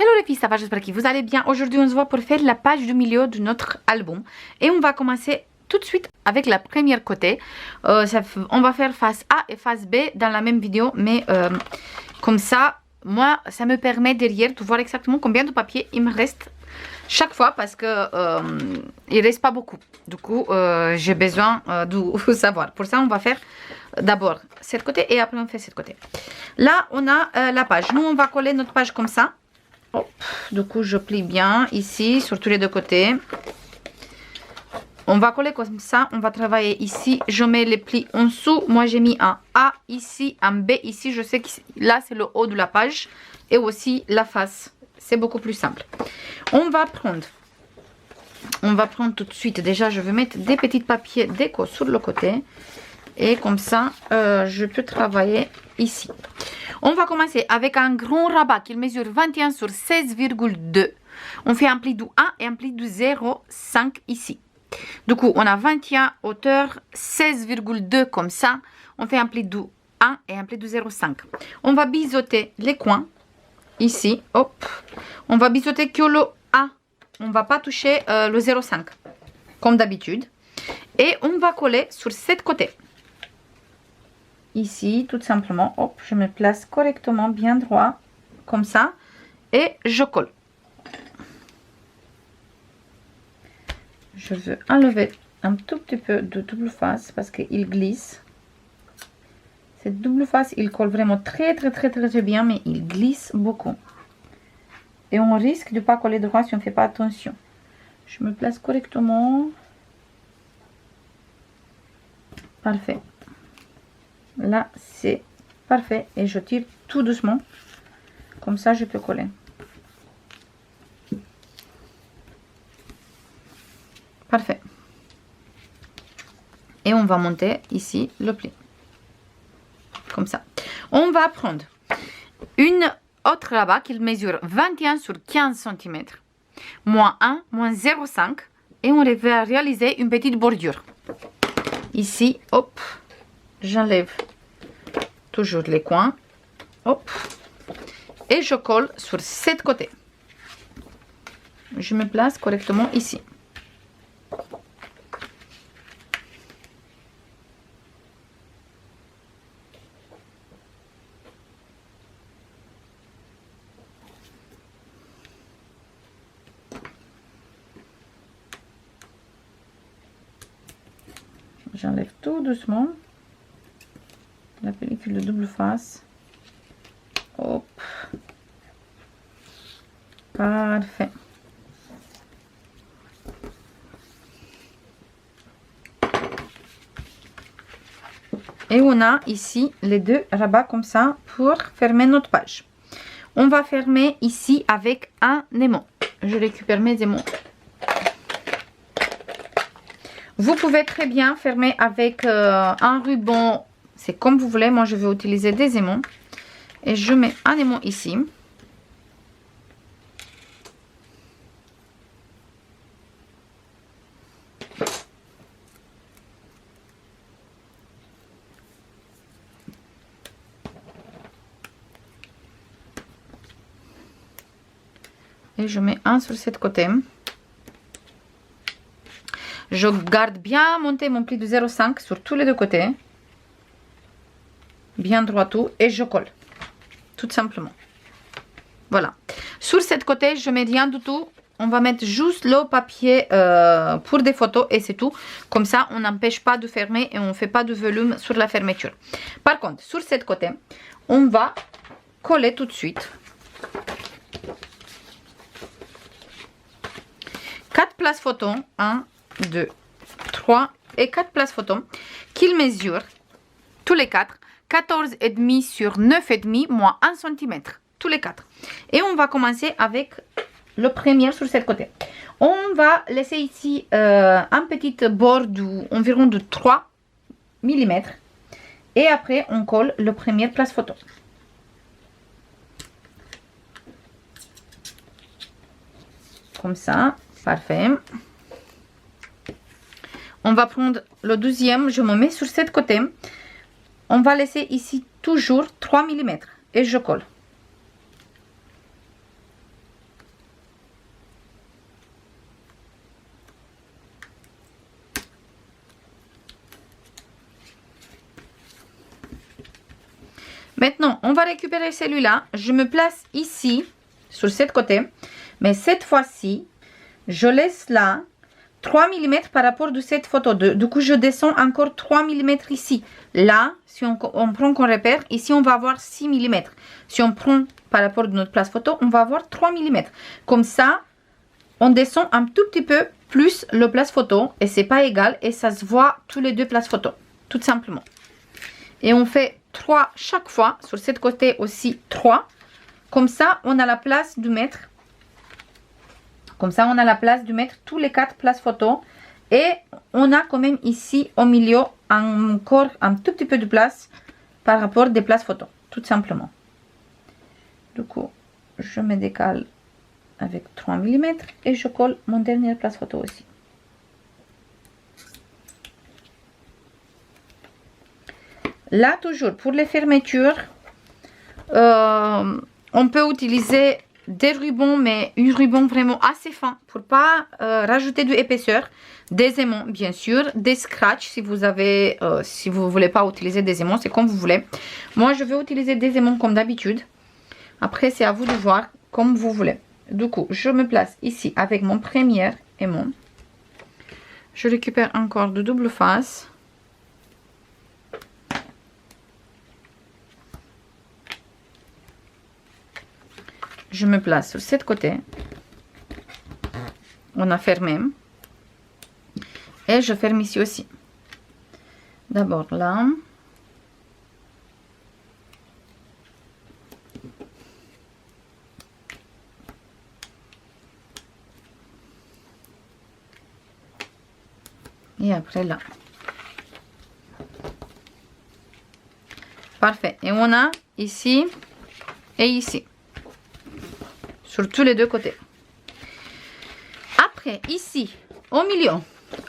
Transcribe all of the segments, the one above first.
Hello les filles, ça va, j'espère que vous allez bien. Aujourd'hui on se voit pour faire la page du milieu de notre album. Et on va commencer tout de suite avec la première côté. On va faire face A et face B dans la même vidéo. Mais comme ça, moi, ça me permet derrière de voir exactement combien de papier il me reste chaque fois. Parce que il reste pas beaucoup. Du coup, j'ai besoin de savoir. Pour ça, on va faire d'abord cette côté et après on fait cette côté. Là, on a la page. Nous, on va coller notre page comme ça. Hop. Du coup, je plie bien ici, sur tous les deux côtés. On va coller comme ça. On va travailler ici. Je mets les plis en dessous. Moi, j'ai mis un A ici, un B ici. Je sais que là, c'est le haut de la page. Et aussi la face. C'est beaucoup plus simple. On va prendre tout de suite. Déjà, je vais mettre des petits papiers déco sur le côté. Et comme ça, je peux travailler ici. On va commencer avec un grand rabat qui mesure 21 sur 16,2. On fait un pli du 1 et un pli du 0,5 ici. Du coup, on a 21 hauteur, 16,2 comme ça. On fait un pli du 1 et un pli du 0,5. On va biseauter les coins ici. Hop. On va biseauter que le 1. On ne va pas toucher le 0,5 comme d'habitude. Et on va coller sur cette côté. Ici, tout simplement, hop, je me place correctement, bien droit, comme ça, et je colle. Je veux enlever un tout petit peu de double face parce qu'il glisse. Cette double face, il colle vraiment très bien, mais il glisse beaucoup. Et on risque de ne pas coller droit si on ne fait pas attention. Je me place correctement. Parfait. Là, c'est parfait. Et je tire tout doucement. Comme ça, je peux coller. Parfait. Et on va monter ici le pli. Comme ça. On va prendre une autre rabat qui mesure 21 sur 15 cm. Moins 1, moins 0,5. Et on va réaliser une petite bordure. Ici, hop. J'enlève toujours les coins. Hop. Et je colle sur cette côté. Je me place correctement ici. J'enlève tout doucement la pellicule de double face. Hop. Parfait. Et on a ici les deux rabats comme ça pour fermer notre page. On va fermer ici avec un aimant. Je récupère mes aimants. Vous pouvez très bien fermer avec un ruban. C'est comme vous voulez. Moi, je vais utiliser des aimants. Et je mets un aimant ici. Et je mets un sur cette côté. Je garde bien monté mon pli de 0,5 sur tous les deux côtés. Bien droit tout. Et je colle. Tout simplement. Voilà. Sur cette côté, je mets rien du tout. On va mettre juste le papier pour des photos et c'est tout. Comme ça, on n'empêche pas de fermer et on ne fait pas de volume sur la fermeture. Par contre, sur cette côté, on va coller tout de suite 4 places photo. 1, 2, 3 et 4 places photo qu'ils mesurent tous les 4 14,5 sur 9,5 moins 1 cm tous les 4. Et on va commencer avec le premier sur cette côté. On va laisser ici un petit bord environ de 3 mm et après on colle le premier place photo. Comme ça, parfait. On va prendre le deuxième, je me mets sur cette côté. On va laisser ici toujours 3 mm et je colle. Maintenant, on va récupérer celui-là. Je me place ici, sur ce côté. Mais cette fois-ci, je laisse là 3 mm par rapport de cette photo. Du coup, je descends encore 3 mm ici. Là, si on prend qu'on repère, ici, on va avoir 6 mm. Si on prend par rapport de notre place photo, on va avoir 3 mm. Comme ça, on descend un tout petit peu plus le place photo. Et c'est pas égal. Et ça se voit tous les deux places photo. Tout simplement. Et on fait 3 chaque fois. Sur cette côté aussi 3. Comme ça, on a la place de mettre. Comme ça, on a la place de mettre tous les 4 places photo. Et on a quand même ici au milieu encore un tout petit peu de place par rapport des places photo. Tout simplement. Du coup, je me décale avec 3 mm et je colle mon dernier place photo aussi. Là, toujours, pour les fermetures, on peut utiliser des rubans, mais un ruban vraiment assez fin pour pas rajouter de l'épaisseur. Des aimants, bien sûr. Des scratchs, si vous avez, si vous voulez pas utiliser des aimants, c'est comme vous voulez. Moi, je vais utiliser des aimants comme d'habitude. Après, c'est à vous de voir comme vous voulez. Du coup, je me place ici avec mon premier aimant. Je récupère encore de double face. Je me place sur ce côté. On a fermé. Et je ferme ici aussi. D'abord là. Et après là. Parfait. Et on a ici et ici. Sur tous les deux côtés. Après, ici, au milieu,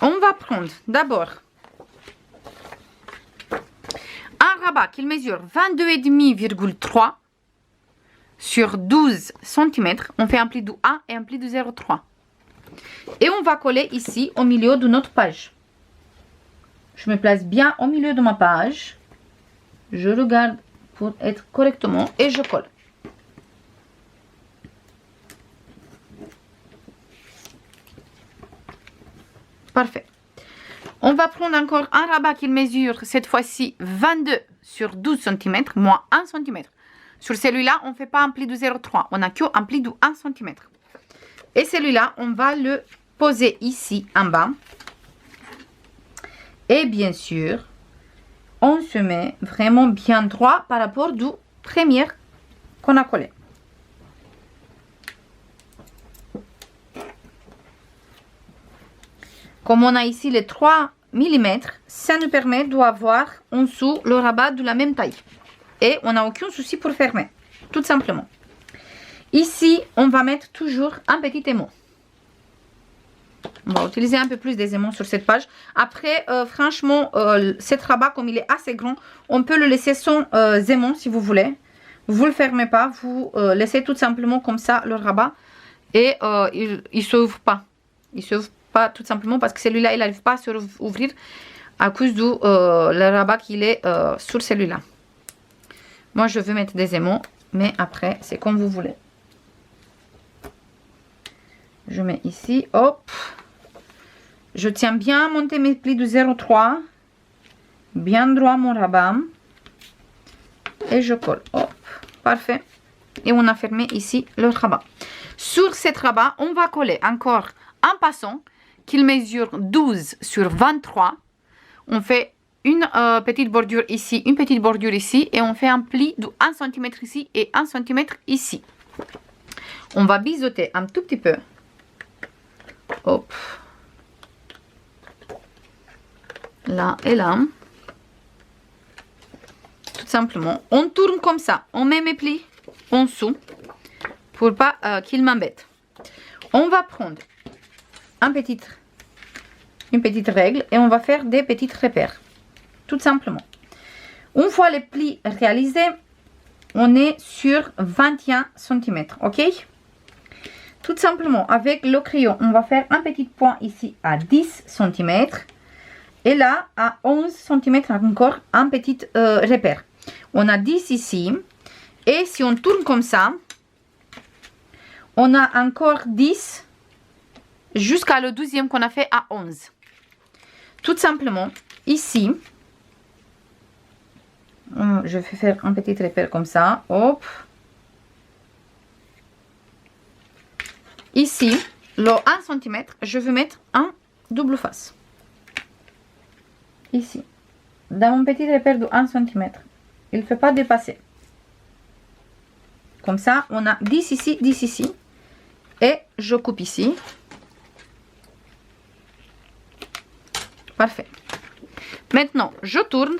on va prendre d'abord un rabat qui mesure 22,5,3 sur 12 cm. On fait un pli de 1 et un pli de 0,3. Et on va coller ici au milieu de notre page. Je me place bien au milieu de ma page. Je regarde pour être correctement et je colle. Parfait. On va prendre encore un rabat qui mesure cette fois-ci 22 sur 12 cm, moins 1 cm. Sur celui-là, on ne fait pas un pli de 0,3. On a qu'un pli de 1 cm. Et celui-là, on va le poser ici en bas. Et bien sûr, on se met vraiment bien droit par rapport du premier qu'on a collé. Comme on a ici les 3 mm, ça nous permet d'avoir en dessous le rabat de la même taille. Et on n'a aucun souci pour fermer, tout simplement. Ici, on va mettre toujours un petit aimant. On va utiliser un peu plus des aimants sur cette page. Après, franchement, cet rabat, comme il est assez grand, on peut le laisser sans aimant si vous voulez. Vous ne le fermez pas, vous laissez tout simplement comme ça le rabat. Et il ne s'ouvre pas. Il s'ouvre pas tout simplement parce que celui-là, il n'arrive pas à se ouvrir à cause du le rabat qu'il est sur celui-là. Moi, je veux mettre des aimants, mais après, c'est comme vous voulez. Je mets ici, hop. Je tiens bien à monter mes plis de 0,3. Bien droit mon rabat. Et je colle, hop. Parfait. Et on a fermé ici le rabat. Sur cette rabat, on va coller encore un passant qu'il mesure 12 sur 23. On fait une petite bordure ici, une petite bordure ici. Et on fait un pli de 1 cm ici et 1 cm ici. On va biseauter un tout petit peu. Hop. Là et là. Tout simplement. On tourne comme ça. On met mes plis en dessous pour pas qu'ils m'embêtent. On va prendre une petite règle et on va faire des petites repères. Tout simplement. Une fois les plis réalisés, on est sur 21 cm. Ok? Tout simplement, avec le crayon, on va faire un petit point ici à 10 cm. Et là, à 11 cm, encore un petit repère. On a 10 ici. Et si on tourne comme ça, on a encore 10 jusqu'à le 12e qu'on a fait à 11. Tout simplement, ici, je vais faire un petit repère comme ça. Hop. Ici, le 1 cm, je vais mettre un double face. Ici, dans mon petit repère de 1 cm. Il ne fait pas dépasser. Comme ça, on a 10 ici, 10 ici. Et je coupe ici. Parfait. Maintenant, je tourne.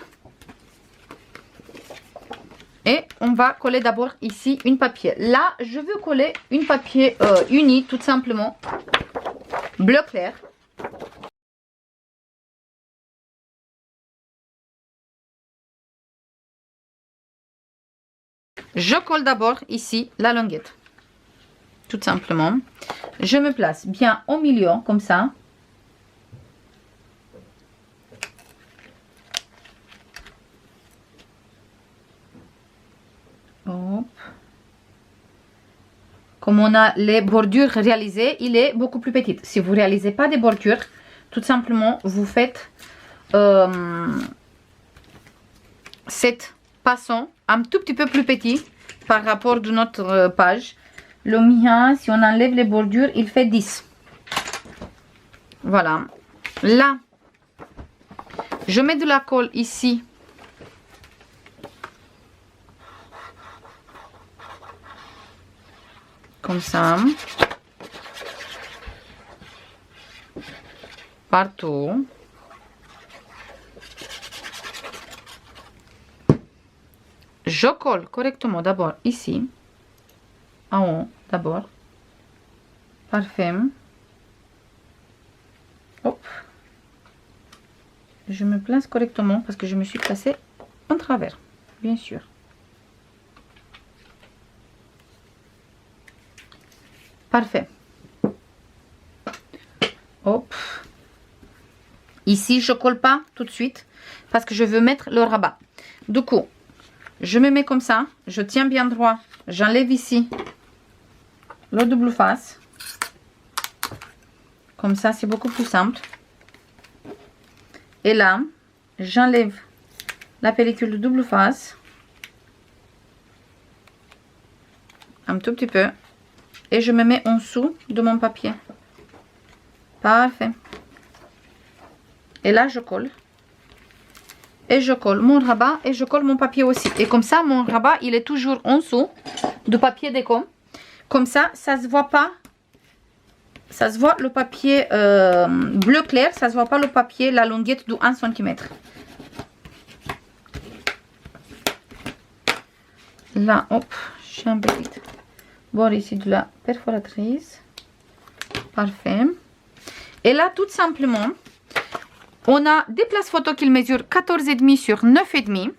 Et on va coller d'abord ici une papier. Là, je veux coller une papier uni, tout simplement. Bleu clair. Je colle d'abord ici la languette. Tout simplement. Je me place bien au milieu, comme ça. Hop. Comme on a les bordures réalisées, il est beaucoup plus petit. Si vous ne réalisez pas des bordures, tout simplement, vous faites cette façon un tout petit peu plus petit par rapport de notre page. Le mien, si on enlève les bordures, il fait 10. Voilà. Là, je mets de la colle ici. Comme ça. Partout. Je colle correctement d'abord ici. En haut d'abord. Parfait. Hop. Je me place correctement parce que je me suis placée en travers. Bien sûr. Parfait. Hop. Ici, je colle pas tout de suite parce que je veux mettre le rabat. Du coup, je me mets comme ça. Je tiens bien droit. J'enlève ici le double face. Comme ça, c'est beaucoup plus simple. Et là, j'enlève la pellicule de double face. Un tout petit peu. Et je me mets en dessous de mon papier. Parfait. Et là, je colle. Et je colle mon rabat et je colle mon papier aussi. Et comme ça, mon rabat, il est toujours en dessous du papier déco. Comme ça, ça se voit pas. Ça se voit le papier bleu clair. Ça se voit pas le papier, la longuette de 1 cm. Là, hop, j'ai un petit bord ici de la perforatrice. Parfait. Et là, tout simplement, on a des places photo qui mesurent 14,5 sur 9,5.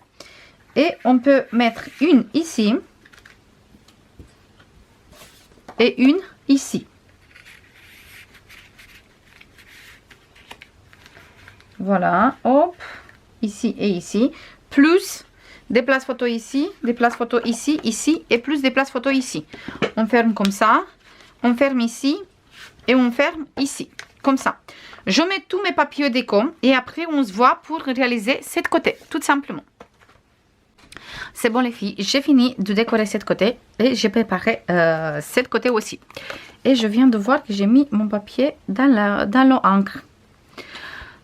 Et on peut mettre une ici. Et une ici. Voilà, hop, ici et ici. Plus des places photo ici, des places photo ici, ici. Et plus des places photo ici. On ferme comme ça. On ferme ici. Et on ferme ici. Comme ça. Je mets tous mes papiers déco. Et après, on se voit pour réaliser cette côté. Tout simplement. C'est bon les filles. J'ai fini de décorer cette côté. Et j'ai préparé cette côté aussi. Et je viens de voir que j'ai mis mon papier dans l'encre.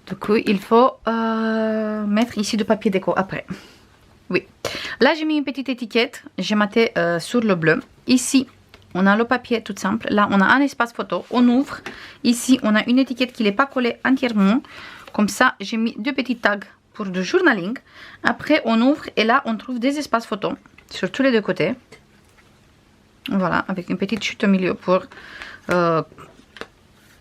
Du coup, il faut mettre ici du papier déco après. Oui. Là, j'ai mis une petite étiquette. J'ai maté sur le bleu. Ici, on a le papier tout simple. Là, on a un espace photo. On ouvre. Ici, on a une étiquette qui n'est pas collée entièrement. Comme ça, j'ai mis deux petits tags pour du journaling. Après, on ouvre et là, on trouve des espaces photos sur tous les deux côtés. Voilà, avec une petite chute au milieu pour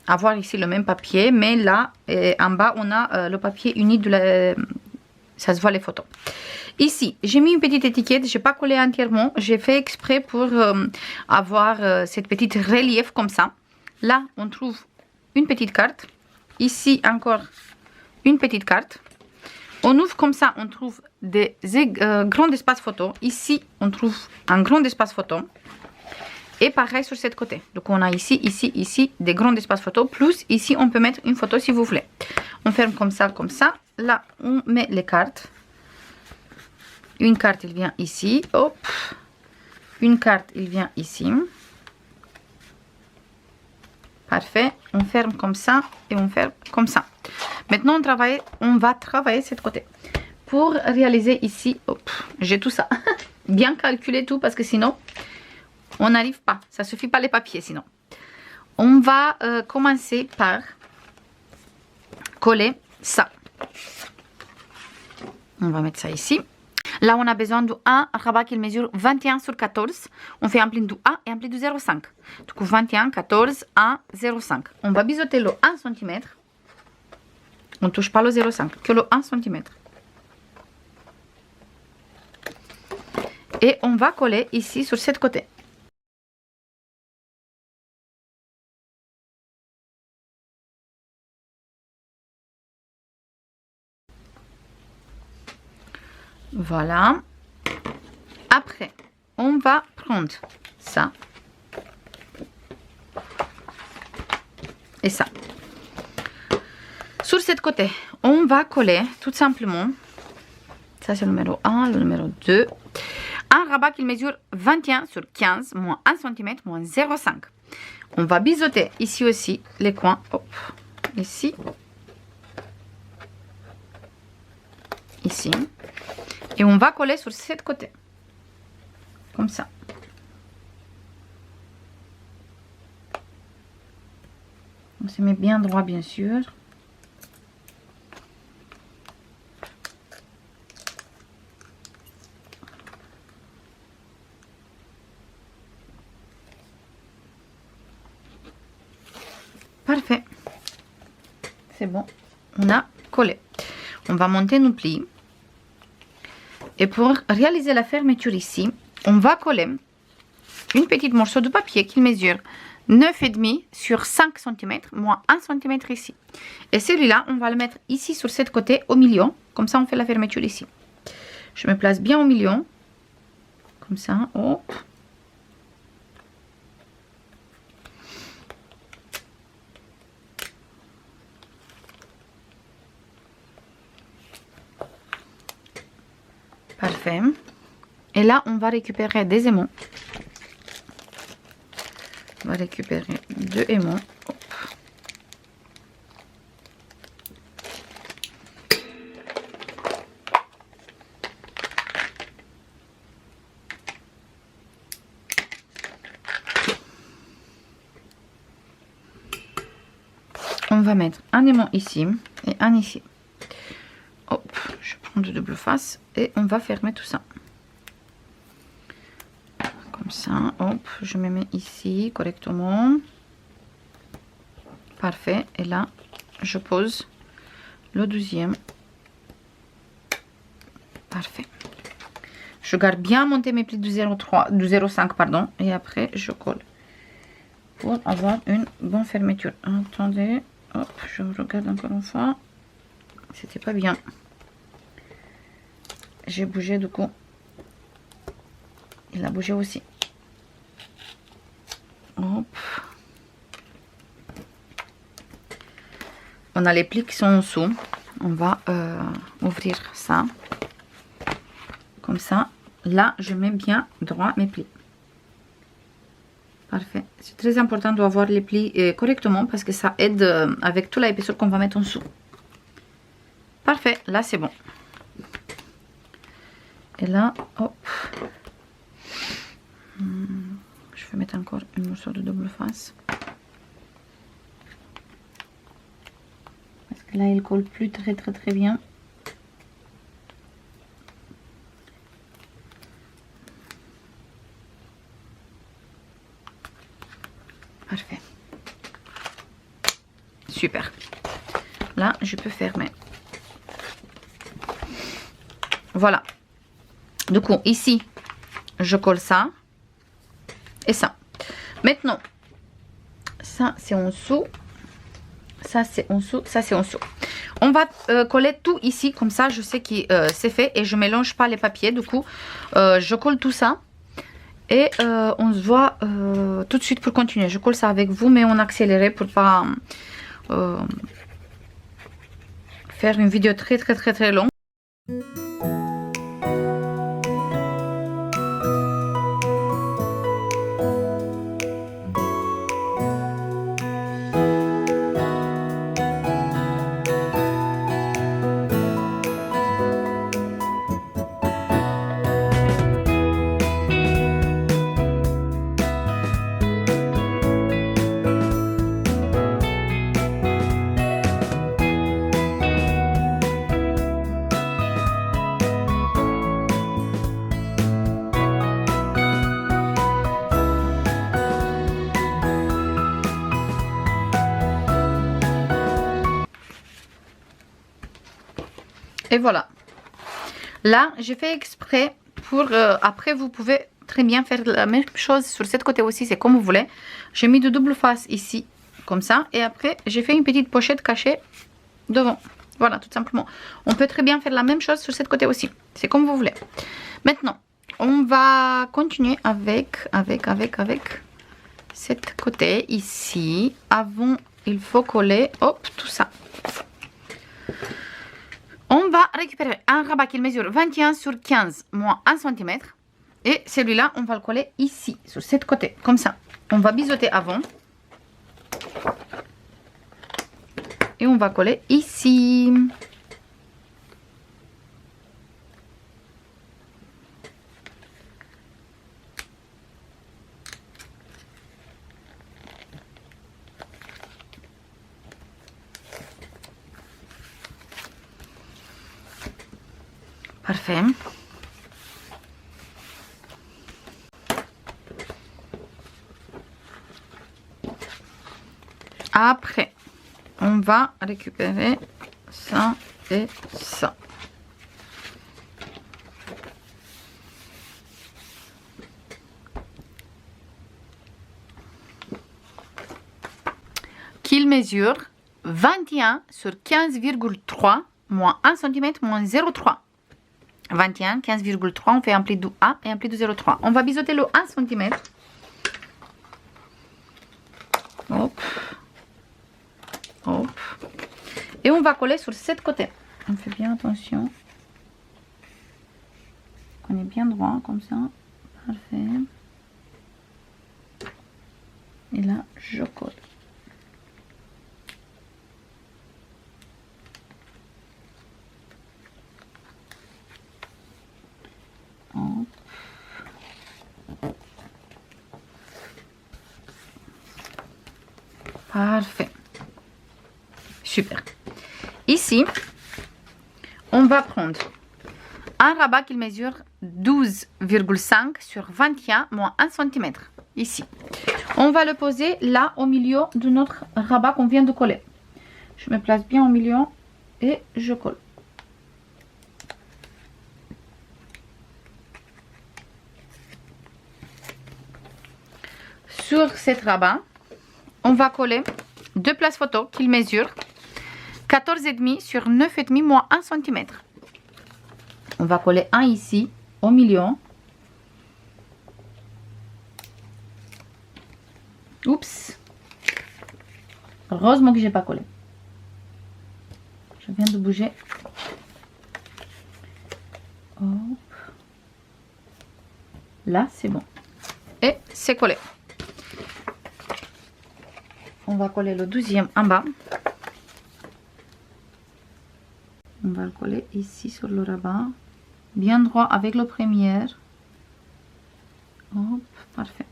avoir ici le même papier. Mais là, en bas, on a le papier uni de la... Ça se voit les photos. Ici, j'ai mis une petite étiquette. Je n'ai pas collé entièrement. J'ai fait exprès pour avoir cette petite relief comme ça. Là, on trouve une petite carte. Ici, encore une petite carte. On ouvre comme ça, on trouve des grands espaces photo. Ici, on trouve un grand espace photo. Et pareil sur cette côté. Donc on a ici, ici, des grands espaces photo. Plus ici, on peut mettre une photo si vous voulez. On ferme comme ça, comme ça. Là, on met les cartes. Une carte, il vient ici. Hop. Une carte, il vient ici. Parfait. On ferme comme ça et on ferme comme ça. Maintenant, on va travailler cette côté. Pour réaliser ici, j'ai tout ça. Bien calculer tout parce que sinon, on n'arrive pas. Ça suffit pas les papiers sinon. On va commencer par coller ça. On va mettre ça ici. Là, on a besoin de un rabat qui mesure 21 sur 14. On fait un pli de 1 et un pli de 0,5. Du coup, 21, 14, 1, 0,5. On va biseauter le 1 cm. On ne touche pas le 0,5, que le 1 cm. Et on va coller ici sur cette côté. Voilà. Après, on va prendre ça et ça. Sur cette côté, on va coller tout simplement, ça c'est le numéro 1, le numéro 2, un rabat qui mesure 21 sur 15, moins 1 cm, moins 0,5. On va biseauter ici aussi les coins, hop, ici, ici. Et on va coller sur cette côté. Comme ça. On se met bien droit, bien sûr. Parfait. C'est bon. On a collé. On va monter nos plis. Et pour réaliser la fermeture ici, on va coller une petite morceau de papier qui mesure 9,5 sur 5 cm, moins 1 cm ici. Et celui-là, on va le mettre ici sur cette côté au milieu. Comme ça, on fait la fermeture ici. Je me place bien au milieu. Comme ça, hop. Parfait. Et là, on va récupérer des aimants. On va récupérer 2 aimants. Hop. On va mettre un aimant ici et un ici. Hop, je prends de double face et on va fermer tout ça. Comme ça, hop, je me mets ici correctement. Parfait. Et là, je pose le deuxième. Parfait. Je garde bien monter mes plis de 0,3, de 0,5 pardon. Et après, je colle. Pour avoir une bonne fermeture. Attendez. Hop, je regarde encore une fois. C'était pas bien. J'ai bougé du coup. Il a bougé aussi. Hop. On a les plis qui sont en dessous. On va ouvrir ça. Comme ça. Là, je mets bien droit mes plis. Parfait. C'est très important d'avoir les plis correctement parce que ça aide avec toute l'épaisseur qu'on va mettre en dessous. Parfait. Là, c'est bon. Et là, hop. Je vais mettre encore une morceau de double face. Parce que là, il colle plus très bien. Parfait. Super. Là, je peux fermer. Voilà. Du coup, ici, je colle ça et ça. Maintenant, ça c'est en dessous, ça c'est en dessous, ça c'est en dessous. On va coller tout ici, comme ça je sais que c'est fait et je mélange pas les papiers. Du coup, je colle tout ça et on se voit tout de suite pour continuer. Je colle ça avec vous, mais on accéléré pour pas faire une vidéo très longue. Et voilà. Là, j'ai fait exprès pour... après, vous pouvez très bien faire la même chose sur cette côté aussi. C'est comme vous voulez. J'ai mis de double face ici, comme ça. Et après, j'ai fait une petite pochette cachée devant. Voilà, tout simplement. On peut très bien faire la même chose sur cette côté aussi. C'est comme vous voulez. Maintenant, on va continuer avec cette côté ici. Avant, il faut coller, hop, tout ça. On va récupérer un rabat qui mesure 21 sur 15 moins 1 cm. Et celui-là, on va le coller ici, sur cette côté, comme ça. On va biseauter avant. Et on va coller ici. Parfait. Après, on va récupérer ça et ça. Qu'il mesure 21 sur 15,3 moins 1 cm moins 0,3. 21, 15,3, on fait un pli de A et un pli de 0,3. On va biseauter le 1 cm. Hop. Hop. Et on va coller sur cette côté. On fait bien attention. On est bien droit comme ça. Parfait. Et là, je colle. Parfait. Super. Ici, on va prendre un rabat qui mesure 12,5 sur 21 moins 1 cm. Ici. On va le poser là au milieu de notre rabat qu'on vient de coller. Je me place bien au milieu et je colle. Sur cette rabat, on va coller deux places photo qu'il mesure 14,5 sur 9,5 moins 1 cm. On va coller un ici au milieu. Oups. Heureusement que j'ai pas collé. Je viens de bouger. Hop. Là, c'est bon. Et c'est collé. On va coller le 12e en bas. On va le coller ici sur le rabat. Bien droit avec le premier. Hop, parfait.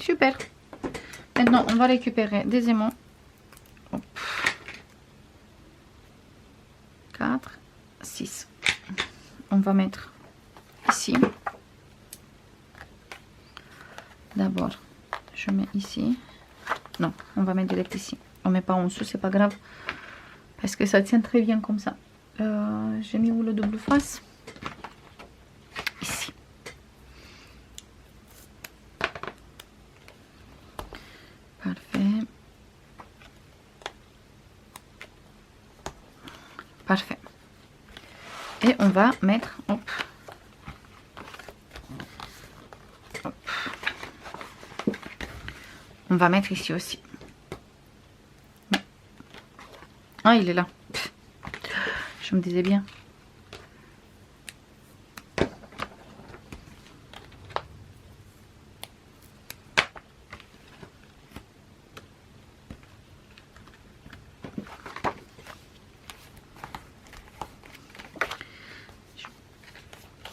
Super. Maintenant, on va récupérer des aimants. 4, 6. On va mettre ici. D'abord, je mets ici. Non, on va mettre direct ici. On met pas en dessous, c'est pas grave. Parce que ça tient très bien comme ça. J'ai mis où le double face? Ici. Et on va mettre, hop, hop. On va mettre ici aussi. Ah, il est là. Je me disais bien.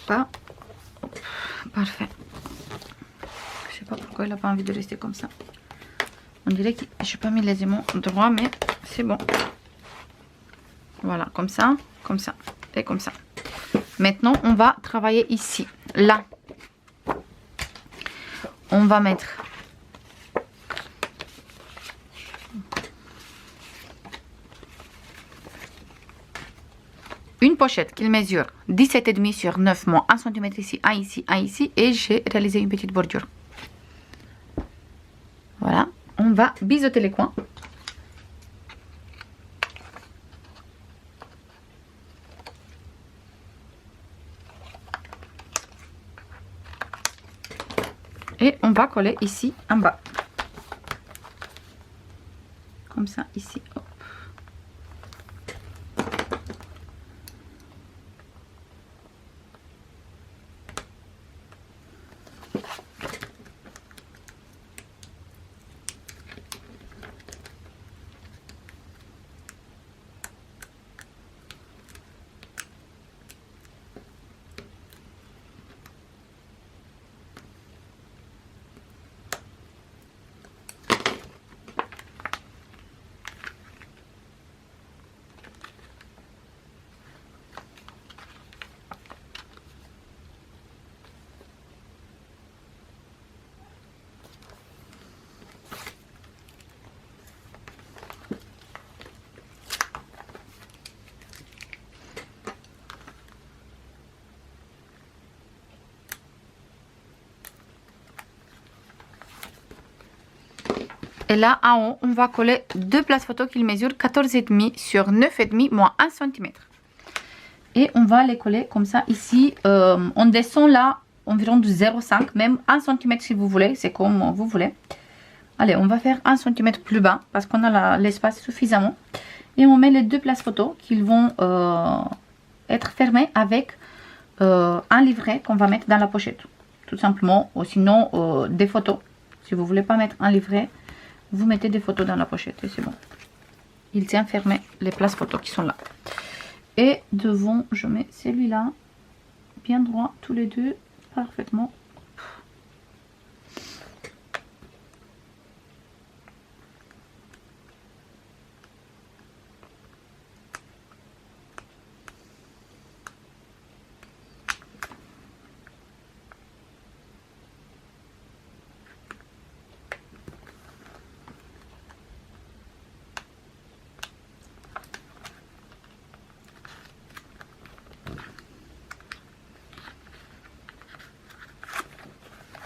Pas. Parfait. Je sais pas pourquoi il n'a pas envie de rester comme ça. On dirait que je n'ai pas mis les aimants droits, mais c'est bon. Voilà, comme ça et comme ça. Maintenant, on va travailler ici. Là, on va mettre une pochette qui mesure 17,5 sur 9 moins 1 cm ici, 1 ici, 1 ici. Et j'ai réalisé une petite bordure. Voilà, on va biseauter les coins. Et on va coller ici en bas. Comme ça, ici. Hop. Et là, en haut, on va coller deux places photo qui mesurent 14,5 sur 9,5 moins 1 cm. Et on va les coller comme ça ici. On descend là environ de 0,5, même 1 cm si vous voulez. C'est comme vous voulez. Allez, on va faire 1 cm plus bas parce qu'on a l'espace suffisamment. Et on met les deux places photo qui vont être fermées avec un livret qu'on va mettre dans la pochette. Tout simplement. Ou sinon, des photos. Si vous voulez pas mettre un livret, vous mettez des photos dans la pochette et c'est bon. Il tient fermé les places photos qui sont là. Et devant, je mets celui-là bien droit, tous les deux, parfaitement.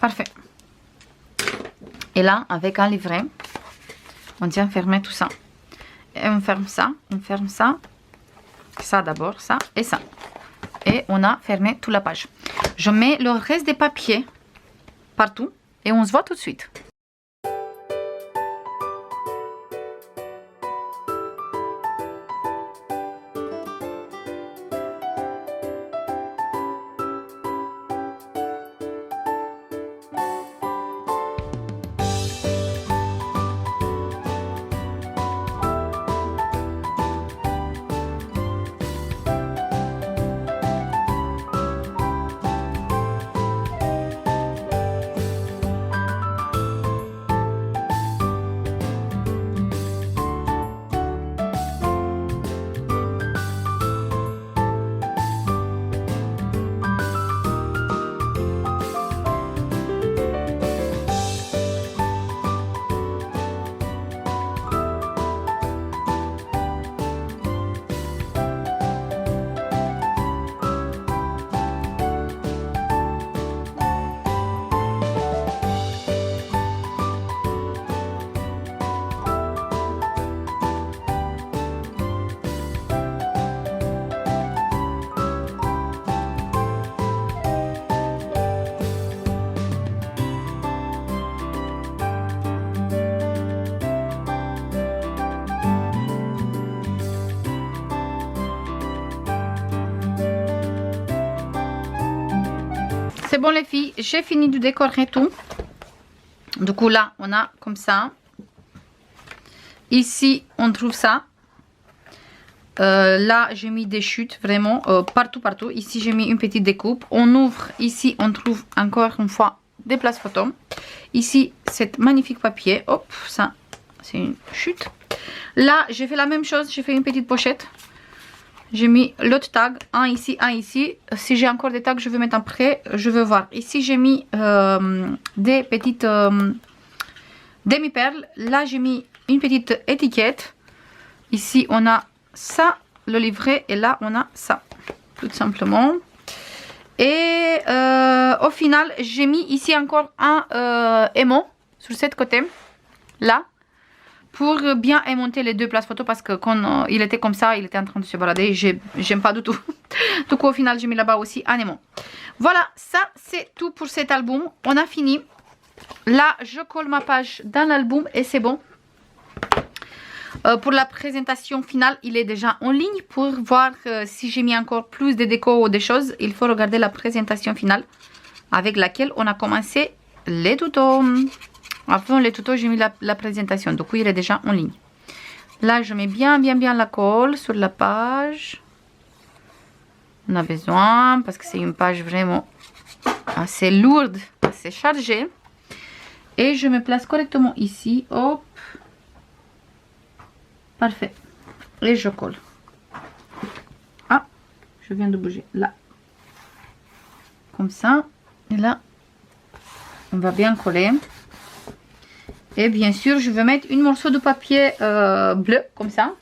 Parfait. Et là, avec un livret, on tient fermé tout ça. Et on ferme ça, ça d'abord, ça et ça. Et on a fermé toute la page. Je mets le reste des papiers partout et on se voit tout de suite. C'est bon les filles, j'ai fini de décorer tout. Du coup là, on a comme ça. Ici, on trouve ça. Là, j'ai mis des chutes vraiment partout. Ici, j'ai mis une petite découpe. On ouvre. Ici, on trouve encore une fois des places photos. Ici, cet magnifique papier. Hop, ça, c'est une chute. Là, j'ai fait la même chose. J'ai fait une petite pochette. J'ai mis l'autre tag. Un ici, un ici. Si j'ai encore des tags, je vais mettre après. Je veux voir. Ici, j'ai mis des petites demi-perles. Là, j'ai mis une petite étiquette. Ici, on a ça, le livret, et là on a ça, tout simplement. Et au final, j'ai mis ici encore un aimant sur cette côté, là, pour bien aimanter les deux places photo, parce que quand il était comme ça, il était en train de se balader, j'aime pas du tout. Du coup, au final, j'ai mis là-bas aussi un aimant. Voilà, ça c'est tout pour cet album. On a fini. Là, je colle ma page dans l'album et c'est bon. Pour la présentation finale, il est déjà en ligne. Pour voir si j'ai mis encore plus de déco ou des choses, il faut regarder la présentation finale avec laquelle on a commencé les tutos. Avant les tutos, j'ai mis la présentation. Du coup, il est déjà en ligne. Là, je mets bien la colle sur la page. On a besoin parce que c'est une page vraiment assez lourde, assez chargée. Et je me place correctement ici. Hop. Parfait. Et je colle. Ah, je viens de bouger. Là. Comme ça. Et là, on va bien coller. Et bien sûr, je vais mettre un morceau de papier bleu, comme ça.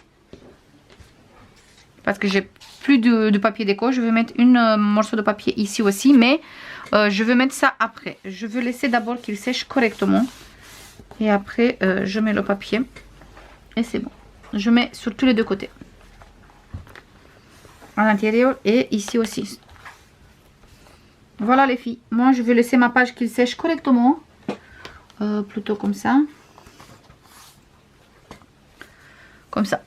Parce que j'ai plus de papier déco. Je vais mettre un morceau de papier ici aussi. Mais je vais mettre ça après. Je vais laisser d'abord qu'il sèche correctement. Et après, je mets le papier. Et c'est bon. Je mets sur tous les deux côtés. À l'intérieur et ici aussi. Voilà les filles. Moi, je vais laisser ma page qu'il sèche correctement. Plutôt comme ça. Comme ça.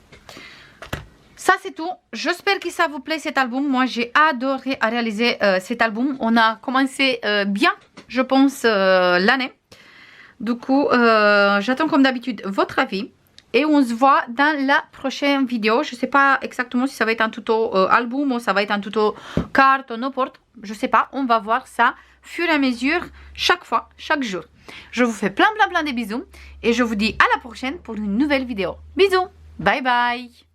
Ça, c'est tout. J'espère que ça vous plaît cet album. Moi, j'ai adoré à réaliser cet album. On a commencé bien, je pense, l'année. Du coup, j'attends comme d'habitude votre avis. Et on se voit dans la prochaine vidéo. Je ne sais pas exactement si ça va être un tuto album ou ça va être un tuto carte ou n'importe. Je ne sais pas. On va voir ça fur et à mesure, chaque fois, chaque jour. Je vous fais plein de bisous. Et je vous dis à la prochaine pour une nouvelle vidéo. Bisous. Bye bye.